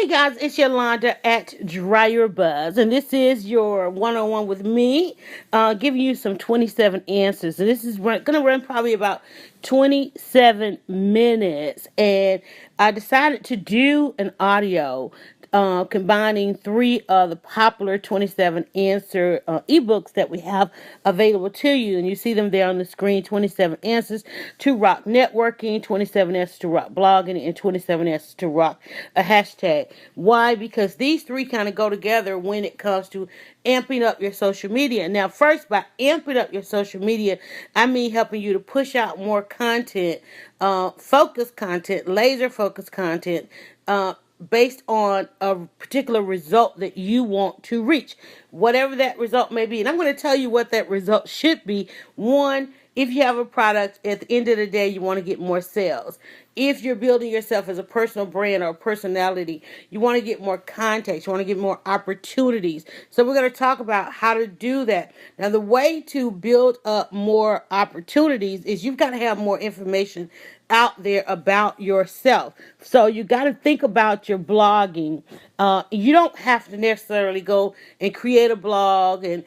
Hey guys, it's Yolanda at DryerBuzz, and this is your one-on-one with me, giving you some 27 answers. And this is going to run probably about 27 minutes. And I decided to do an audio combining three of the popular 27 answer ebooks that we have available to you. And you see them there on the screen: 27 Answers to Rock Networking, 27 Answers to Rock Blogging, and 27 Answers to Rock a Hashtag. Why? Because these three kind of go together when it comes to amping up your social media. Now, first, by amping up your social media, I mean helping you to push out more content, focused content, laser focused content, based on a particular result that you want to reach, whatever that result may be. And I'm going to tell you what that result should be. One, if you have a product, at the end of the day, you want to get more sales. If you're building yourself as a personal brand or a personality, you want to get more contacts, you want to get more opportunities. So we're going to talk about how to do that. Now, the way to build up more opportunities is you've got to have more information out there about yourself. So you got to think about your blogging. You don't have to necessarily go and create a blog and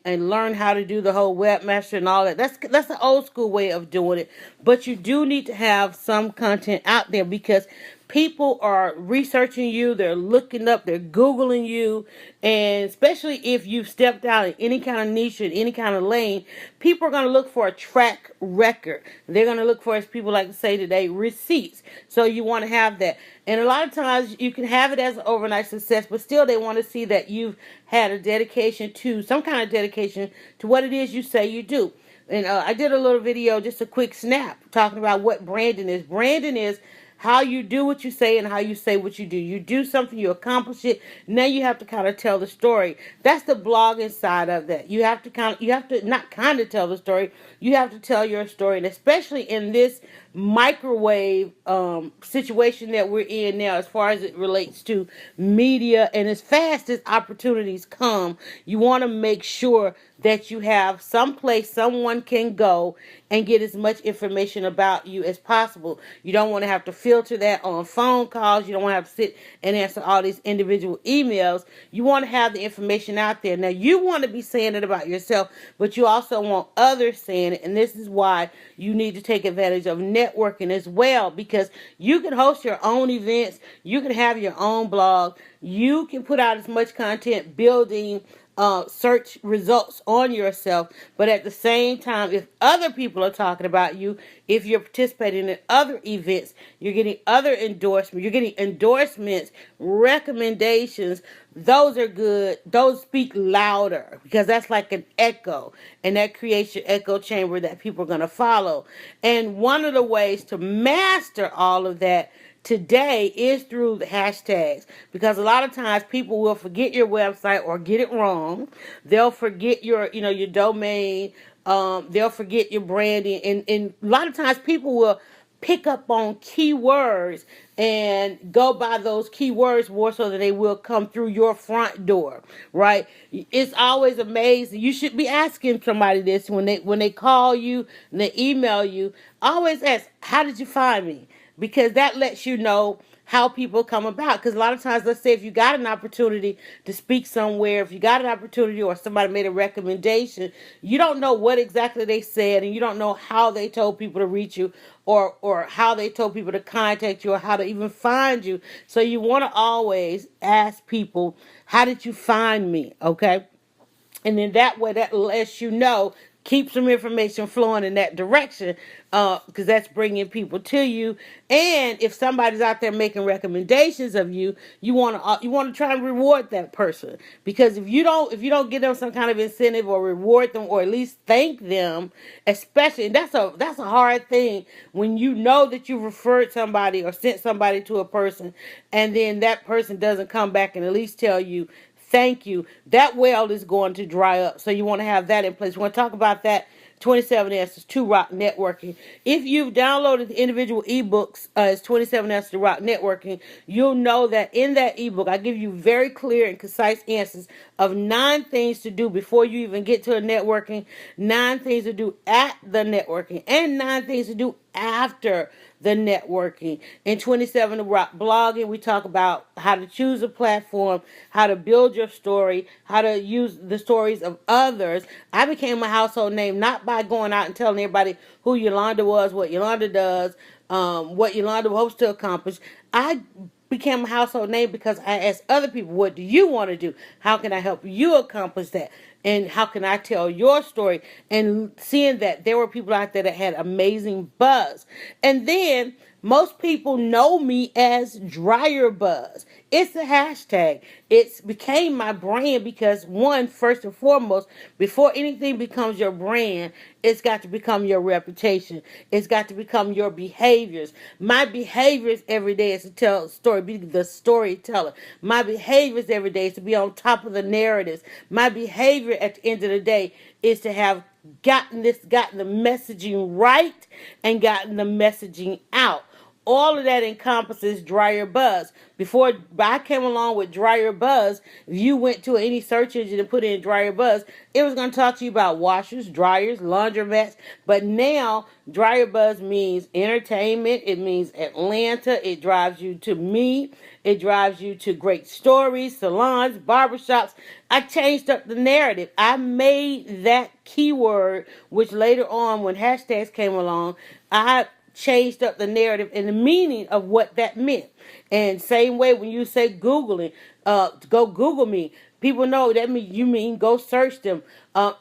learn how to do the whole webmaster and all that. That's the old school way of doing it. But you do need to have some content out there, because people are researching you, they're looking up, they're Googling you, and especially if you've stepped out in any kind of niche, in any kind of lane, people are going to look for a track record. They're going to look for, as people like to say today, receipts. So you want to have that. And a lot of times you can have it as an overnight success, but still they want to see that you've had a dedication to, some kind of dedication to what it is you say you do. And I did a little video, just a quick snap, talking about what branding is. Branding is how you do what you say and how you say what you do. You do something, you accomplish it. Now you have to kind of tell the story. That's the blogging side of that. You have to not kind of tell the story. You have to tell your story, and especially in this microwave situation that we're in now, as far as it relates to media, and as fast as opportunities come, you want to make sure that you have some place someone can go and get as much information about you as possible. You don't want to have to filter that on phone calls. You don't want to have to sit and answer all these individual emails. You want to have the information out there. Now, you want to be saying it about yourself, but you also want others saying it. And this is why you need to take advantage of networking as well, because you can host your own events. You can have your own blog. You can put out as much content building search results on yourself, but at the same time, if other people are talking about you, if you're participating in other events, you're getting other endorsements, recommendations, those are good. Those speak louder, because that's like an echo, and that creates your echo chamber that people are going to follow. And one of the ways to master all of that today is through the hashtags, because a lot of times people will forget your website or get it wrong. They'll forget your domain. They'll forget your branding, and a lot of times people will pick up on keywords and go by those keywords more so that they will come through your front door, right? It's always amazing. You should be asking somebody this when they call you and they email you. Always ask, how did you find me? Because that lets you know how people come about. Because a lot of times, let's say if you got an opportunity to speak somewhere, if you got an opportunity or somebody made a recommendation, you don't know what exactly they said, and you don't know how they told people to reach you, or how they told people to contact you, or how to even find you. So you want to always ask people, how did you find me? Okay? And then that way, that lets you know, keep some information flowing in that direction, because that's bringing people to you. And if somebody's out there making recommendations of you, you want to try and reward that person, because if you don't give them some kind of incentive or reward them, or at least thank them, especially, and that's a hard thing when you know that you referred somebody or sent somebody to a person, and then that person doesn't come back and at least tell you thank you. That well is going to dry up. So you want to have that in place. We want to talk about that. 27 Answers to Rock Networking. If you've downloaded the individual ebooks as 27 Answers to Rock Networking, you'll know that in that ebook, I give you very clear and concise answers of 9 things to do before you even get to a networking, 9 things to do at the networking, and 9 things to do after the networking. In 27 Rock Blogging, we talk about how to choose a platform, how to build your story, how to use the stories of others. I became a household name not by going out and telling everybody who Yolanda was, what Yolanda does, what Yolanda hopes to accomplish. I became a household name because I asked other people, what do you want to do? How can I help you accomplish that? And how can I tell your story? And seeing that there were people out there that had amazing buzz. And then most people know me as DryerBuzz. It's a hashtag. It became my brand because, one, first and foremost, before anything becomes your brand, it's got to become your reputation. It's got to become your behaviors. My behaviors every day is to tell a story, be the storyteller. My behaviors every day is to be on top of the narratives. My behavior at the end of the day is to have gotten the messaging right and gotten the messaging out. All of that encompasses DryerBuzz. Before I came along with DryerBuzz, if you went to any search engine and put in DryerBuzz, it was going to talk to you about washers, dryers, laundromats. But now DryerBuzz means entertainment. It means Atlanta. It drives you to me. It drives you to great stories, salons, barbershops. I changed up the narrative. I made that keyword, which later on when hashtags came along, I changed up the narrative and the meaning of what that meant. And same way when you say Googling, go Google me. People know that you mean go search them.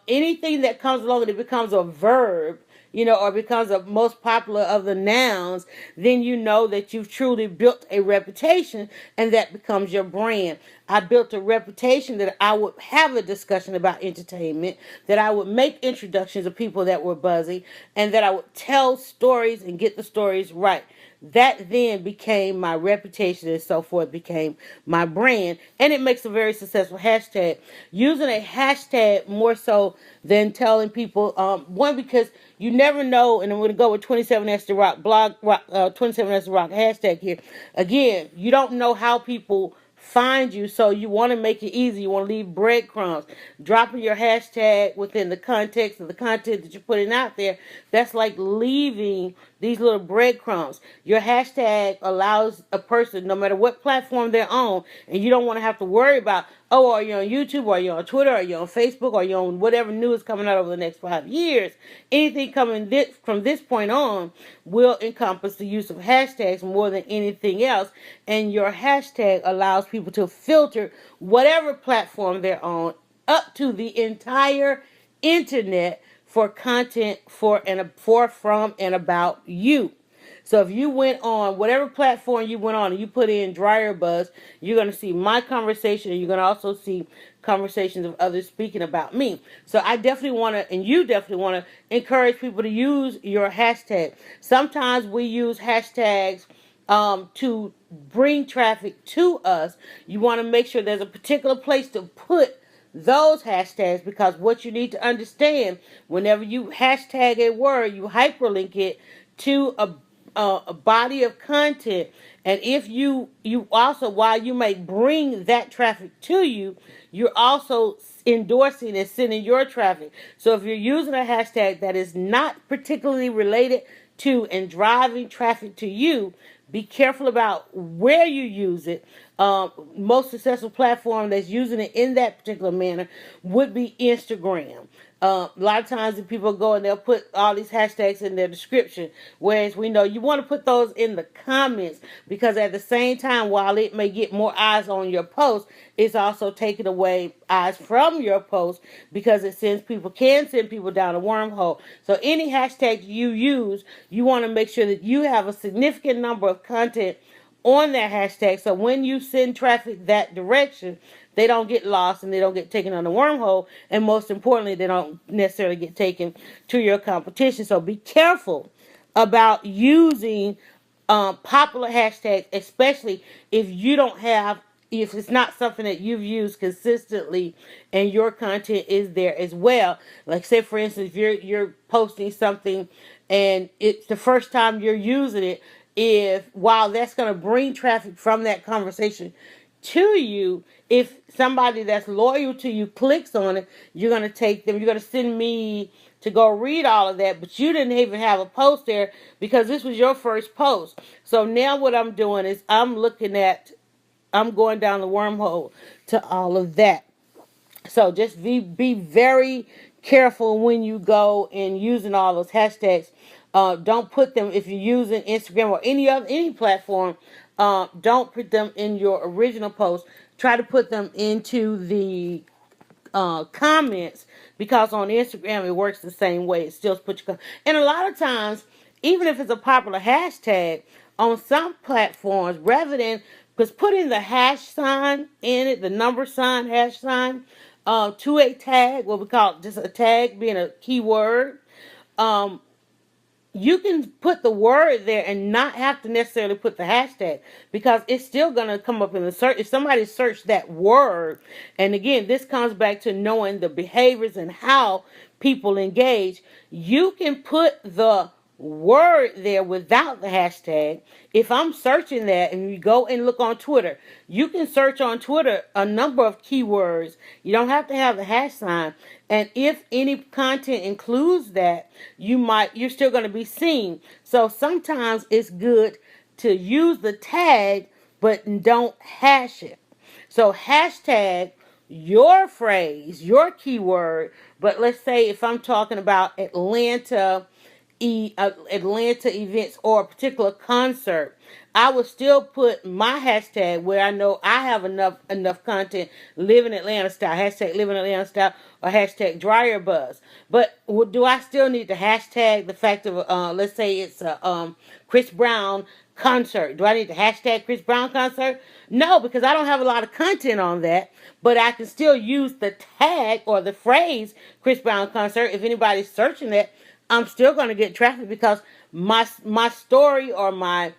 Anything that comes along and it becomes a verb, or becomes a most popular of the nouns, then you know that you've truly built a reputation and that becomes your brand. I built a reputation that I would have a discussion about entertainment, that I would make introductions of people that were buzzy, and that I would tell stories and get the stories right. That then became my reputation and so forth, became my brand, and it makes a very successful hashtag. Using a hashtag more so than telling people, one, because you never know, and I'm going to go with 27S Rock 27S Rock hashtag here. Again, you don't know how people find you, so you want to make it easy. You want to leave breadcrumbs. Dropping your hashtag within the context of the content that you're putting out there, that's like leaving these little breadcrumbs. Your hashtag allows a person, no matter what platform they're on, and you don't want to have to worry about, oh, are you on YouTube, or are you on Twitter, or are you on Facebook, or are you on whatever news coming out over the next 5 years. Anything coming from this point on will encompass the use of hashtags more than anything else, and your hashtag allows people to filter whatever platform they're on up to the entire internet for content for, from, and about you. So if you went on whatever platform you went on and you put in DryerBuzz, you're going to see my conversation, and you're going to also see conversations of others speaking about me. So I definitely want to, and you definitely want to encourage people to use your hashtag. Sometimes we use hashtags to bring traffic to us. You want to make sure there's a particular place to put those hashtags, because what you need to understand, whenever you hashtag a word, you hyperlink it to a body of content. And if you also, while you may bring that traffic to you, you're also endorsing and sending your traffic. So if you're using a hashtag that is not particularly related to and driving traffic to you, be careful about where you use it. Most successful platform that's using it in that particular manner would be Instagram. A lot of times people go and they'll put all these hashtags in their description, whereas we know you want to put those in the comments, because at the same time, while it may get more eyes on your post, it's also taking away eyes from your post, because it can send people down a wormhole. So any hashtag you use, you want to make sure that you have a significant number of content on that hashtag, so when you send traffic that direction, they don't get lost and they don't get taken on the wormhole, and most importantly, they don't necessarily get taken to your competition. So be careful about using popular hashtags, especially if it's not something that you've used consistently and your content is there as well. Like, say for instance, if you're posting something and it's the first time you're using it, while that's going to bring traffic from that conversation to you, if somebody that's loyal to you clicks on it, you're going to send me to go read all of that, but you didn't even have a post there because this was your first post. So now what I'm doing is I'm going down the wormhole to all of that. So just be very careful when you go and using all those hashtags. Don't put them, if you're using Instagram or any platform. Don't put them in your original post. Try to put them into the comments, because on Instagram it works the same way. It still puts your and a lot of times, even if it's a popular hashtag on some platforms, rather than because putting the hash sign in it, the number sign, hash sign, to a tag, what we call it, just a tag being a keyword. Um, you can put the word there and not have to necessarily put the hashtag, because it's still going to come up in the search. If somebody searched that word, and again, this comes back to knowing the behaviors and how people engage, you can put the word there without the hashtag. If I'm searching that and you go and look on Twitter, you can search on Twitter a number of keywords. You don't have to have the hash sign. And if any content includes that, you're still going to be seen. So sometimes it's good to use the tag, but don't hash it. So hashtag your phrase, your keyword. But let's say if I'm talking about Atlanta events or a particular concert, I would still put my hashtag where I know I have enough content, living Atlanta style, hashtag living Atlanta style, or hashtag DryerBuzz. But do I still need to hashtag the fact of let's say it's a Chris Brown concert? Do I need to hashtag Chris Brown concert? No, because I don't have a lot of content on that, but I can still use the tag or the phrase Chris Brown concert. If anybody's searching that, I'm still going to get traffic, because my story or my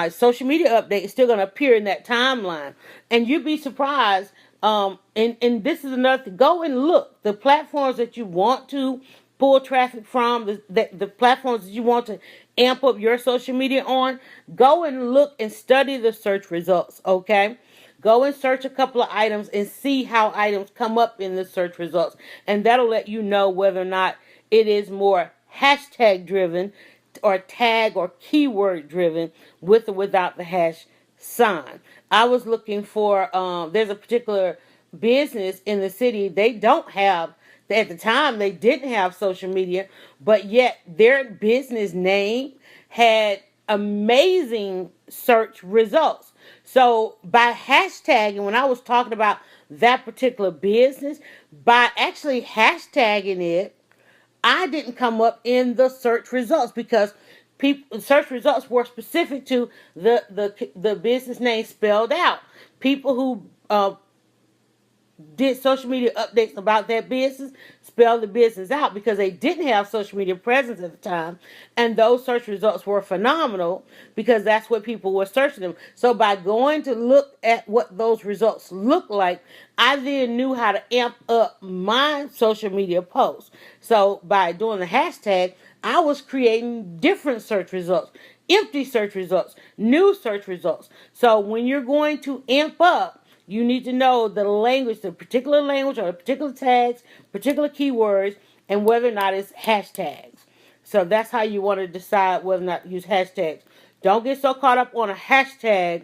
social media update is still going to appear in that timeline. And you'd be surprised. And this is another thing. Go and look the platforms that you want to pull traffic from, the platforms that you want to amp up your social media on. Go and look and study the search results. Okay. Go and search a couple of items and see how items come up in the search results. And that'll let you know whether or not it is more hashtag driven or tag or keyword driven, with or without the hash sign. I was looking for, there's a particular business in the city. They don't have, at the time, they didn't have social media, but yet their business name had amazing search results. So by hashtagging, when I was talking about that particular business, by actually hashtagging it, I didn't come up in the search results, because search results were specific to the business name spelled out. People who did social media updates about that business spelled the business out, because they didn't have social media presence at the time, and those search results were phenomenal because that's what people were searching them. So by going to look at what those results look like, I then knew how to amp up my social media posts. So by doing the hashtag, I was creating different search results, empty search results, new search results. So when you're going to amp up, you need to know the language, the particular language or the particular tags, particular keywords, and whether or not it's hashtags. So that's how you want to decide whether or not to use hashtags. Don't get so caught up on a hashtag,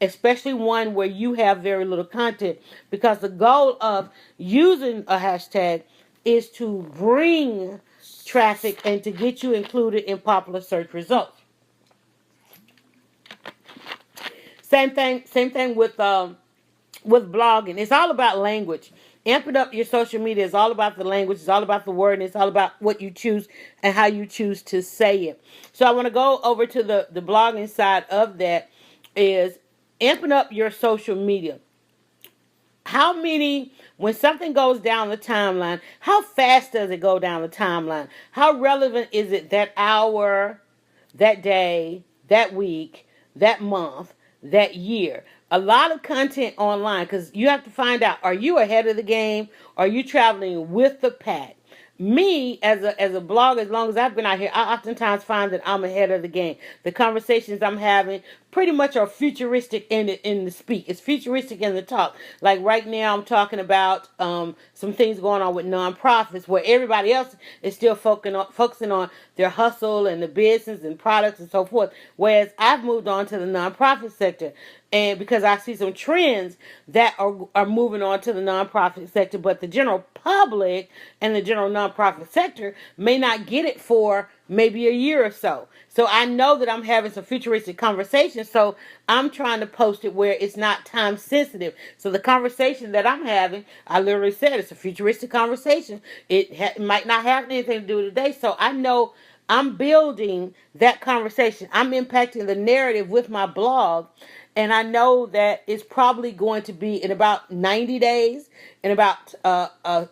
especially one where you have very little content, because the goal of using a hashtag is to bring traffic and to get you included in popular search results. Same thing with blogging. It's all about language. Amping up your social media is all about the language. It's all about the word. And it's all about what you choose and how you choose to say it. So I want to go over to the blogging side of that, is amping up your social media. How many, when something goes down the timeline, how fast does it go down the timeline? How relevant is it that hour, that day, that week, that month, that year? A lot of content online, because you have to find out, are you ahead of the game? Are you traveling with the pack? me as a blogger, as long as I've been out here, I oftentimes find that I'm ahead of the game. The conversations I'm having pretty much are futuristic in the speak. It's futuristic in the talk. Like right now, I'm talking about some things going on with nonprofits where everybody else is still focusing on their hustle and the business and products and so forth. Whereas I've moved on to the nonprofit sector. And because I see some trends that are moving on to the nonprofit sector, but the general public and the general nonprofit sector may not get it for maybe a year or so. So I know that I'm having some futuristic conversations, so I'm trying to post it where it's not time sensitive. So the conversation that I'm having, I literally said it's a futuristic conversation. It might not have anything to do with today, so I know I'm building that conversation. I'm impacting the narrative with my blog. And I know that it's probably going to be in about 90 days, in about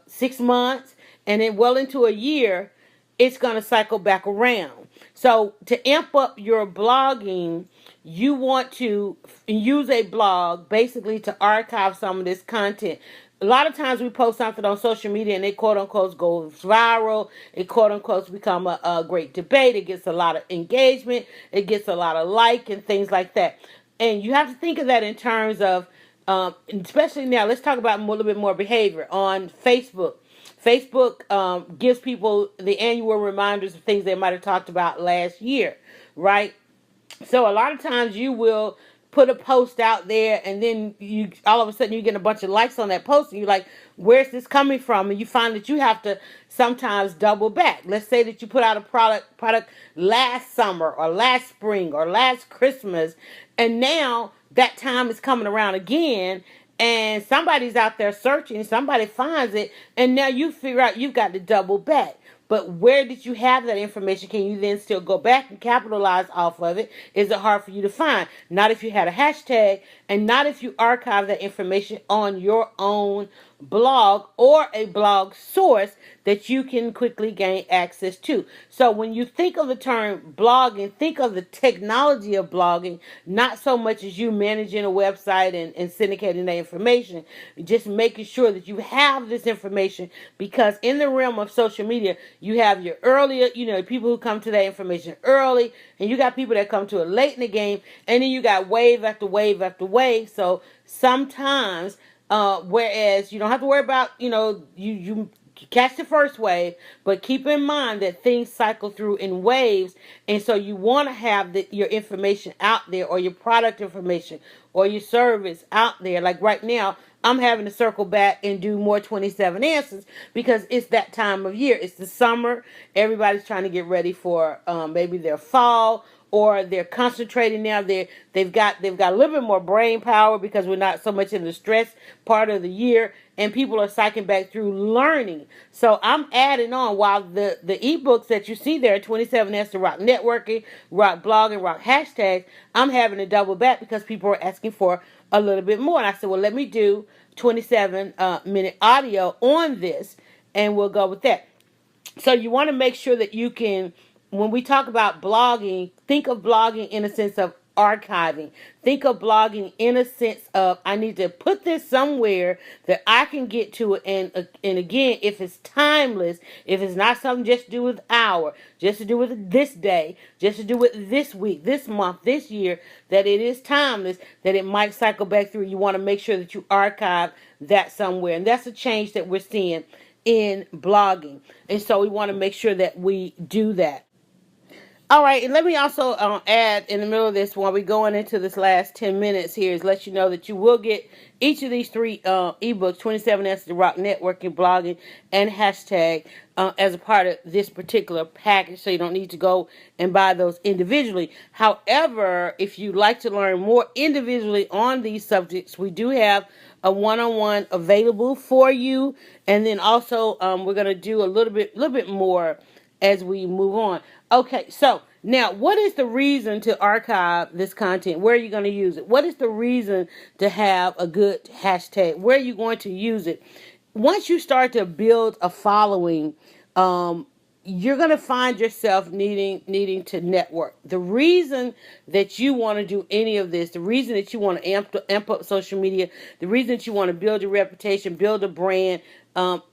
6 months, and then well into a year, it's going to cycle back around. So to amp up your blogging, you want to use a blog basically to archive some of this content. A lot of times we post something on social media and it quote unquote goes viral. It quote unquote become a great debate. It gets a lot of engagement. It gets a lot of like and things like that. And you have to think of that in terms of, especially now, let's talk about a little bit more behavior on Facebook. Facebook gives people the annual reminders of things they might have talked about last year, right? So a lot of times you will put a post out there and then you all of a sudden you get a bunch of likes on that post and you're like, where's this coming from? And you find that you have to sometimes double back. Let's say that you put out a product last summer or last spring or last Christmas, and now that time is coming around again and somebody's out there searching, somebody finds it, and now you figure out you've got to double back. But where did you have that information? Can you then still go back and capitalize off of it? Is it hard for you to find? Not if you had a hashtag, and not if you archive that information on your own blog or a blog source that you can quickly gain access to. So when you think of the term blogging, think of the technology of blogging, not so much as you managing a website and syndicating that information, just making sure that you have this information, because in the realm of social media, you have your earlier, people who come to that information early, and you got people that come to it late in the game, and then you got wave after wave after wave. So sometimes, whereas you don't have to worry about, you catch the first wave, but keep in mind that things cycle through in waves, and so you want to have your information out there, or your product information, or your service out there. Like right now, I'm having to circle back and do more 27 answers because it's that time of year. It's the summer. Everybody's trying to get ready for maybe their fall, or they're concentrating now. They've got a little bit more brain power because we're not so much in the stress part of the year, and people are cycling back through learning. So I'm adding on, while the ebooks that you see there, 27 Answers to Rock Networking, Rock Blogging, Rock Hashtags, I'm having to double back because people are asking for a little bit more. And I said, well, let me do 27-minute audio on this, and we'll go with that. So you want to make sure that you can, when we talk about blogging, think of blogging in a sense of archiving. Think of blogging in a sense of, I need to put this somewhere that I can get to it. And again, if it's timeless, if it's not something just to do with hour, just to do with this day, just to do with this week, this month, this year, that it is timeless, that it might cycle back through. You want to make sure that you archive that somewhere. And that's a change that we're seeing in blogging. And so we want to make sure that we do that. All right, and let me also add in the middle of this, while we're going into this last 10 minutes here, is let you know that you will get each of these three ebooks, 27 Answers to Rock Networking, Blogging, and Hashtag, as a part of this particular package, so you don't need to go and buy those individually. However, if you'd like to learn more individually on these subjects, we do have a one-on-one available for you, and then also we're going to do a little bit more as we move on. Okay, so now, what is the reason to archive this content? Where are you going to use it? What is the reason to have a good hashtag? Where are you going to use it? Once you start to build a following, you're going to find yourself needing to network. The reason that you want to do any of this, the reason that you want to amp up social media, the reason that you want to build your reputation, build a brand,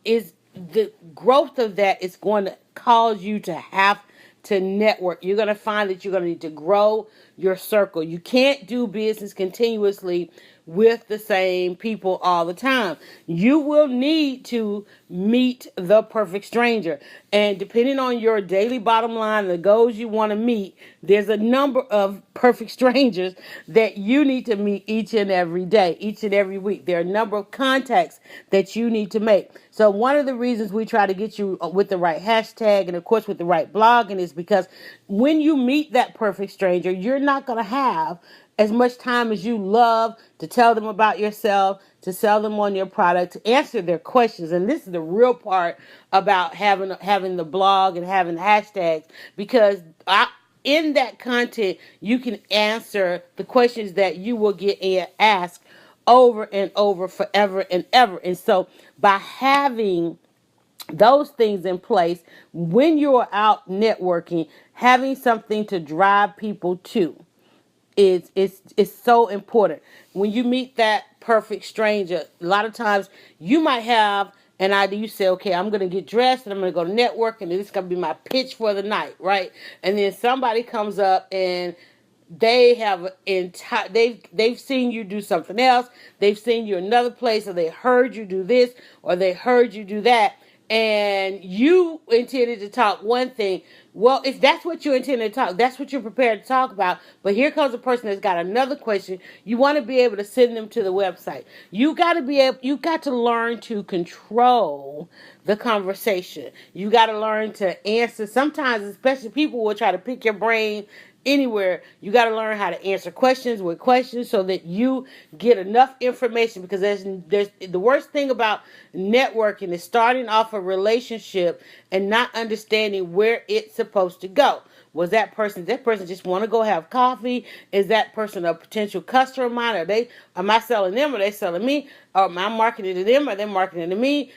is the growth of that is going to cause you to have to network. You're going to find that you're going to need to grow your circle. You can't do business continuously with the same people all the time. You will need to meet the perfect stranger. And depending on your daily bottom line, the goals you want to meet, there's a number of perfect strangers that you need to meet each and every day, each and every week. There are a number of contacts that you need to make. So one of the reasons we try to get you with the right hashtag and of course with the right blogging is because when you meet that perfect stranger, you're not going to have as much time as you love to tell them about yourself, to sell them on your product, to answer their questions. And this is the real part about having the blog and having hashtags, because in that content, you can answer the questions that you will get asked over and over, forever and ever. And so by having those things in place, when you're out networking, having something to drive people to is so important. When you meet that perfect stranger, a lot of times you might have an idea. You say, okay, I'm going to get dressed and I'm going to go to network and this is going to be my pitch for the night, right? And then somebody comes up and they have they've seen you do something else. They've seen you another place, or they heard you do this, or they heard you do that, and you intended to talk one thing. Well, if that's what you intended to talk, that's what you're prepared to talk about. But here comes a person that's got another question. You want to be able to send them to the website. You got to learn to control the conversation. You got to learn to answer. Sometimes, especially, people will try to pick your brain anywhere. You got to learn how to answer questions with questions so that you get enough information, because there's the worst thing about networking is starting off a relationship and not understanding where it's supposed to go. Was that person just want to go have coffee? Is that person a potential customer of mine? Am I selling them? Are they selling me? Or am I marketing to them? Are they marketing to me?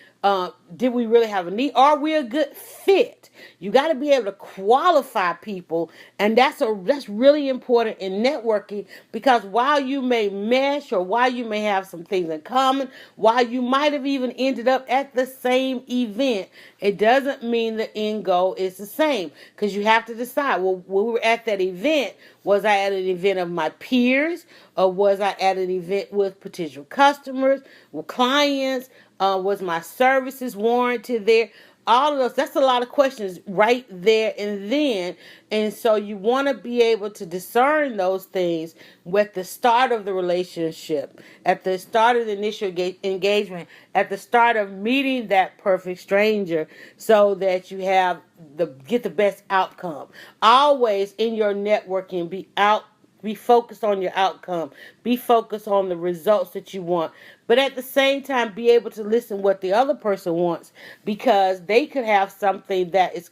Did we really have a need? Are we a good fit? You got to be able to qualify people, and that's really important in networking, because while you may mesh, or while you may have some things in common, while you might have even ended up at the same event, it doesn't mean the end goal is the same, because you have to decide, well, when we were at that event, was I at an event of my peers, or was I at an event with potential customers, with clients? Was my services warranted there? All of those, that's a lot of questions right there and then. And so you want to be able to discern those things at the start of the relationship, at the start of the initial engagement, at the start of meeting that perfect stranger, so that you get the best outcome. Always in your networking, be focused on your outcome. Be focused on the results that you want. But at the same time, be able to listen what the other person wants, because they could have something that is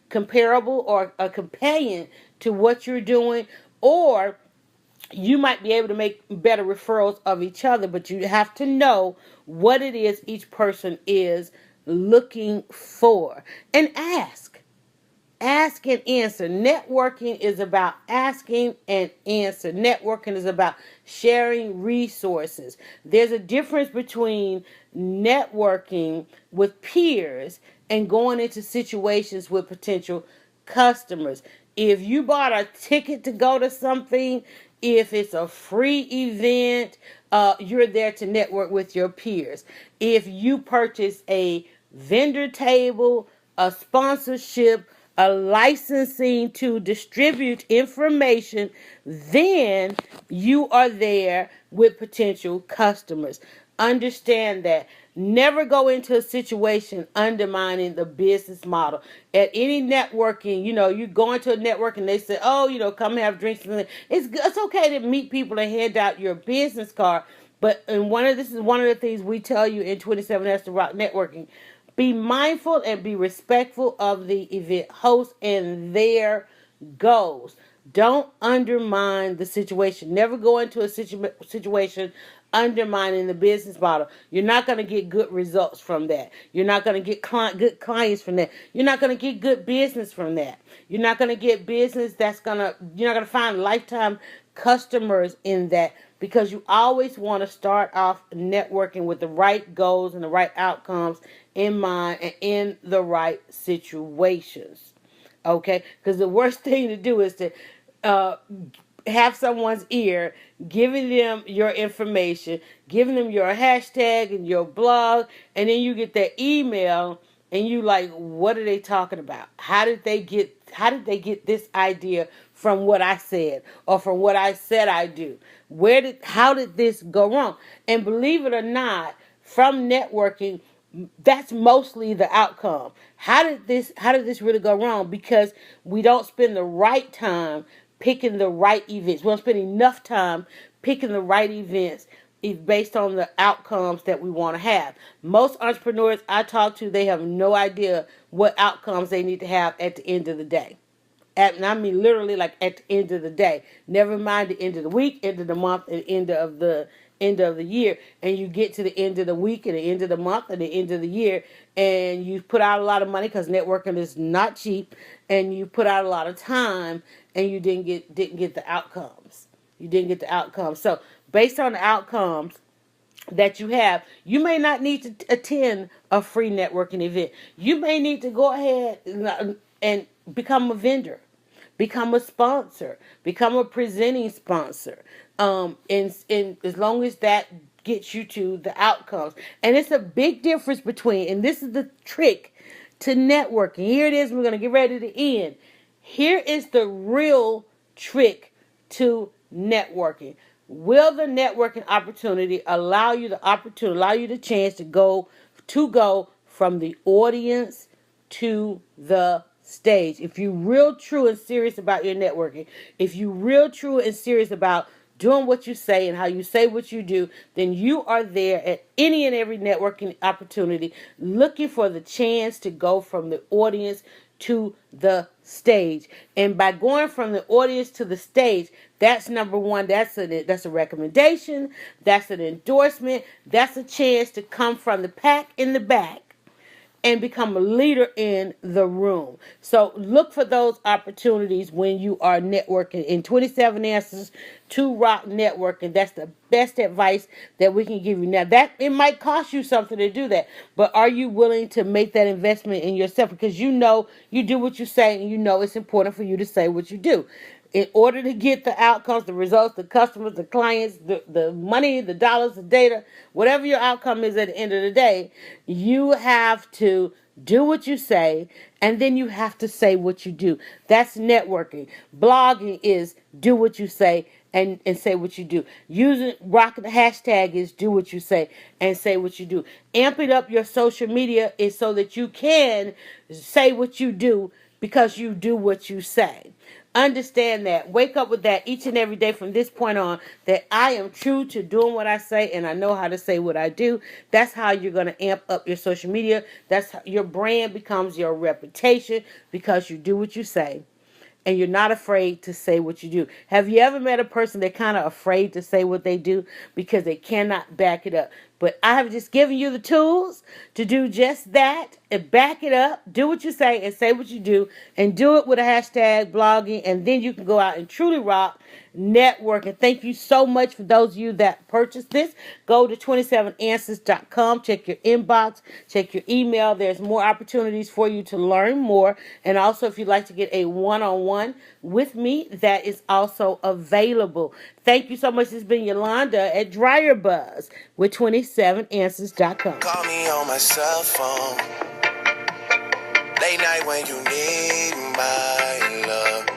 comparable or a companion to what you're doing, or you might be able to make better referrals of each other. But you have to know what it is each person is looking for, and ask. Ask and answer. Networking is about asking and answer. Networking is about sharing resources. There's a difference between networking with peers and going into situations with potential customers. If you bought a ticket to go to something, if it's a free event, you're there to network with your peers. If you purchase a vendor table, a sponsorship, a licensing to distribute information, then you are there with potential customers. Understand that. Never go into a situation undermining the business model. At any networking, you go into a network and they say, oh, come have drinks. It's okay to meet people and hand out your business card. But this is one of the things we tell you in 27 to Rock Networking. Be mindful and be respectful of the event host and their goals. Don't undermine the situation. Never go into a situation undermining the business model. You're not going to get good results from that. You're not going to get good clients from that. You're not going to get good business from that. You're not going to get business you're not going to find lifetime customers in that, because you always want to start off networking with the right goals and the right outcomes in mind and in the right situations. Okay? Because the worst thing to do is to uh, have someone's ear, giving them your information, giving them your hashtag and your blog, and then you get their email and you like, what are they talking about? How did they get this idea from what I said or from what I said I do? How did this go wrong? And believe it or not, from networking, that's mostly the outcome. How did this really go wrong? Because we don't spend the right time picking the right events. We don't spend enough time picking the right events based on the outcomes that we want to have. Most entrepreneurs I talk to, they have no idea what outcomes they need to have at the end of the day. And I mean literally like at the end of the day. Never mind the end of the week, end of the month, and end of the year. And you get to the end of the week and the end of the month and the end of the year, and you put out a lot of money because networking is not cheap, and you put out a lot of time, and you didn't get the outcomes. You didn't get the outcomes. So based on the outcomes that you have, you may not need to attend a free networking event. You may need to go ahead and become a vendor, become a sponsor, become a presenting sponsor. And as long as that gets you to the outcomes. And it's a big difference between, and this is the trick to networking. Here it is. We're going to get ready to end. Here is the real trick to networking. Will the networking opportunity allow you the chance to go from the audience to the stage? If you're real true and serious about your networking, if you're real true and serious about doing what you say and how you say what you do, then you are there at any and every networking opportunity looking for the chance to go from the audience to the stage. And by going from the audience to the stage, that's number one. That's a recommendation. That's an endorsement. That's a chance to come from the pack in the back and become a leader in the room. So look for those opportunities when you are networking. In 27 Answers to Rock Networking, that's the best advice that we can give you. Now, that it might cost you something to do that, but are you willing to make that investment in yourself? Because you know you do what you say, and you know it's important for you to say what you do. In order to get the outcomes, the results, the customers, the clients, the money, the dollars, the data, whatever your outcome is at the end of the day, you have to do what you say, and then you have to say what you do. That's networking. Blogging is do what you say and say what you do. Using rocking the hashtag is do what you say and say what you do. Amping up your social media is so that you can say what you do because you do what you say. Understand that. Wake up with that each and every day from this point on, that I am true to doing what I say and I know how to say what I do. That's how you're going to amp up your social media. That's how your brand becomes your reputation, because you do what you say and you're not afraid to say what you do. Have you ever met a person that's kind of afraid to say what they do because they cannot back it up? But I have just given you the tools to do just that, and back it up, do what you say and say what you do, and do it with a hashtag blogging, and then you can go out and truly rock network. And thank you so much for those of you that purchased this. Go to 27answers.com, check your inbox, check your email. There's more opportunities for you to learn more. And also, if you'd like to get a one-on-one with me, that is also available. Thank you so much. This has been Yolanda at DryerBuzz with 27answers.com. Call me on my cell phone, late night when you need my love.